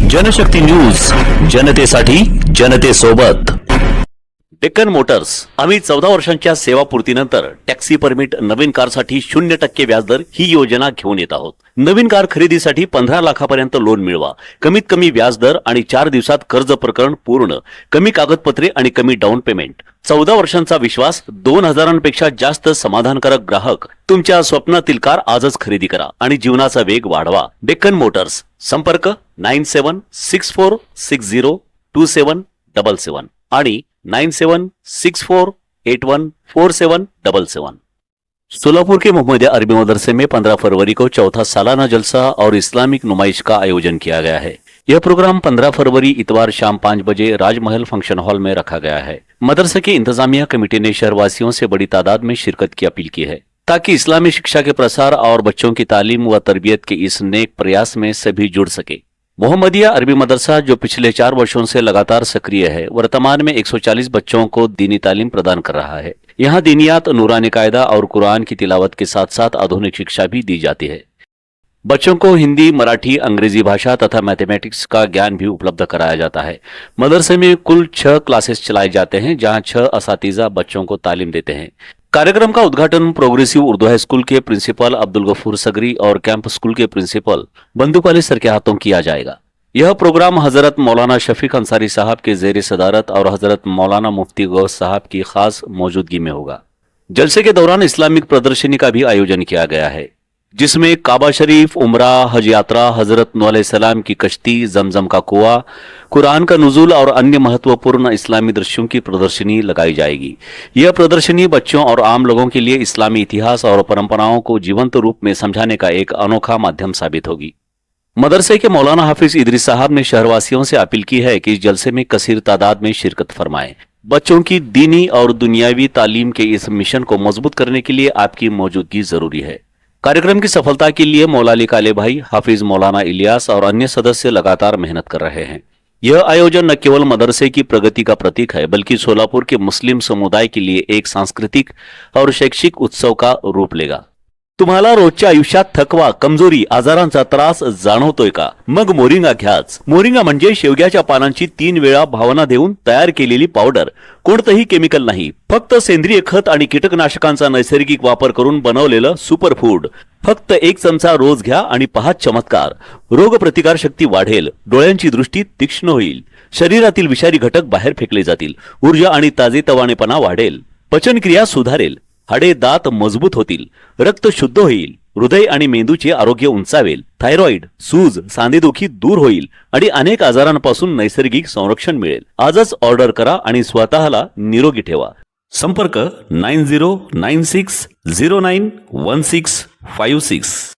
Janshakti news, जनतेसाठी जनतेसोबत. Deccan Motors, आम्ही 14 वर्षांच्या सेवापूर्तीनंतर टॅक्सी परमिट, नवीन कारसाठी 0% व्याजदर ही योजना घेऊन येत आहोत. नवीन कार खरेदीसाठी 15 लाखापर्यंत लोन मिळवा. कमीत कमी व्याजदर आणि 4 दिवसात कर्ज प्रकरण पूर्ण. कमी कागदपत्रे आणि कमी डाऊन पेमेंट. 14 वर्षांचा विश्वास, 2000पेक्षा जास्त समाधानकारक ग्राहक. तुमच्या स्वप्नातील कार आजच खरेदी करा आणि जीवनाचा वेग वाढवा. डेक्कन मोटर्स. संपर्क 9764602777 आणि 9764814777। सोलापुर के मोहम्मदिया अरबी मदरसे में 15 फरवरी को चौथा सालाना जलसा और इस्लामिक नुमाइश का आयोजन किया गया है। यह प्रोग्राम 15 फरवरी इतवार शाम 5 बजे राजमहल फंक्शन हॉल में रखा गया है। मदरसे की इंतजामिया कमेटी ने शहरवासियों से बड़ी तादाद में शिरकत की अपील की है ताकि इस्लामी शिक्षा के प्रसार और बच्चों की तालीम व तरबियत के इस नेक प्रयास में सभी जुड़ सके। मोहम्मदिया अरबी मदरसा, जो पिछले 4 वर्षों से लगातार सक्रिय है, वर्तमान में 140 बच्चों को दीनी तालीम प्रदान कर रहा है। यहाँ दीनियात, नूरानी कायदा और कुरान की तिलावत के साथ साथ आधुनिक शिक्षा भी दी जाती है। बच्चों को हिंदी, मराठी, अंग्रेजी भाषा तथा मैथमेटिक्स का ज्ञान भी उपलब्ध कराया जाता है। मदरसे में कुल 6 क्लासेस चलाए जाते हैं, जहां 6 असातिज़ा बच्चों को तालीम देते हैं। कार्यक्रम का उद्घाटन प्रोग्रेसिव उर्दू हाई स्कूल के प्रिंसिपल अब्दुल गफूर सगरी और कैंप स्कूल के प्रिंसिपल बंदूक अली सर के हाथों किया जाएगा। यह प्रोग्राम हजरत मौलाना शफीक अंसारी साहब के जेर सदारत और हजरत मौलाना मुफ्ती गौस साहब की खास मौजूदगी में होगा। जलसे के दौरान इस्लामिक प्रदर्शनी का भी आयोजन किया गया है, जिसमें काबा शरीफ, उमरा, हज यात्रा, हजरत नूह अलैहिस्सलाम की कश्ती, जमजम का कुआं, कुरान का नुज़ूल और अन्य महत्वपूर्ण इस्लामी दृश्यों की प्रदर्शनी लगाई जाएगी। यह प्रदर्शनी बच्चों और आम लोगों के लिए इस्लामी इतिहास और परंपराओं को जीवंत रूप में समझाने का एक अनोखा माध्यम साबित होगी। मदरसे के मौलाना हाफिज इदरीस साहब ने शहरवासियों से अपील की है कि इस जलसे में कसीर तादाद में शिरकत फरमाएं। बच्चों की दीनी और दुनियावी तालीम के इस मिशन को मजबूत करने के लिए आपकी मौजूदगी जरूरी है। कार्यक्रम की सफलता के लिए मौलाली काले भाई, हाफिज मौलाना इलियास और अन्य सदस्य लगातार मेहनत कर रहे हैं। यह आयोजन न केवल मदरसे की प्रगति का प्रतीक है, बल्कि सोलापुर के मुस्लिम समुदाय के लिए एक सांस्कृतिक और शैक्षिक उत्सव का रूप लेगा। तुम्हाला रोजच्या आयुष्यात थकवा, कमजोरी, आजारांचा त्रास जाणवतोय का? मग मोरिंगा घ्याच। मोरिंगा म्हणजे शेवग्याच्या पानांची 3 वेळा भावना देऊन तयार केलेली पावडर। कोणतंही केमिकल नाही, फक्त सेंद्रिय खत आणि कीटकनाशकांचा नैसर्गिक वापर करून बनवलेलं सुपरफूड। फक्त 1 चमचा रोज घ्या आणि पहा चमत्कार। रोगप्रतिकार शक्ती वाढेल, डोळ्यांची दृष्टी तीक्ष्ण होईल, शरीरातील विषारी घटक बाहेर फेकले जातील, ऊर्जा आणि ताजेतवानेपणा वाढेल, पचनक्रिया सुधारेल, हाडे दात मजबूत होतील, रक्त शुद्ध होईल, हृदय आणि मेंदूचे आरोग्य उंचावेल, थायरॉइड, सूज, सांधेदुखी दूर होईल आणि अनेक आजारांपासून नैसर्गिक संरक्षण मिळेल। आजच ऑर्डर करा आणि स्वतःला निरोगी ठेवा। संपर्क 9096091656।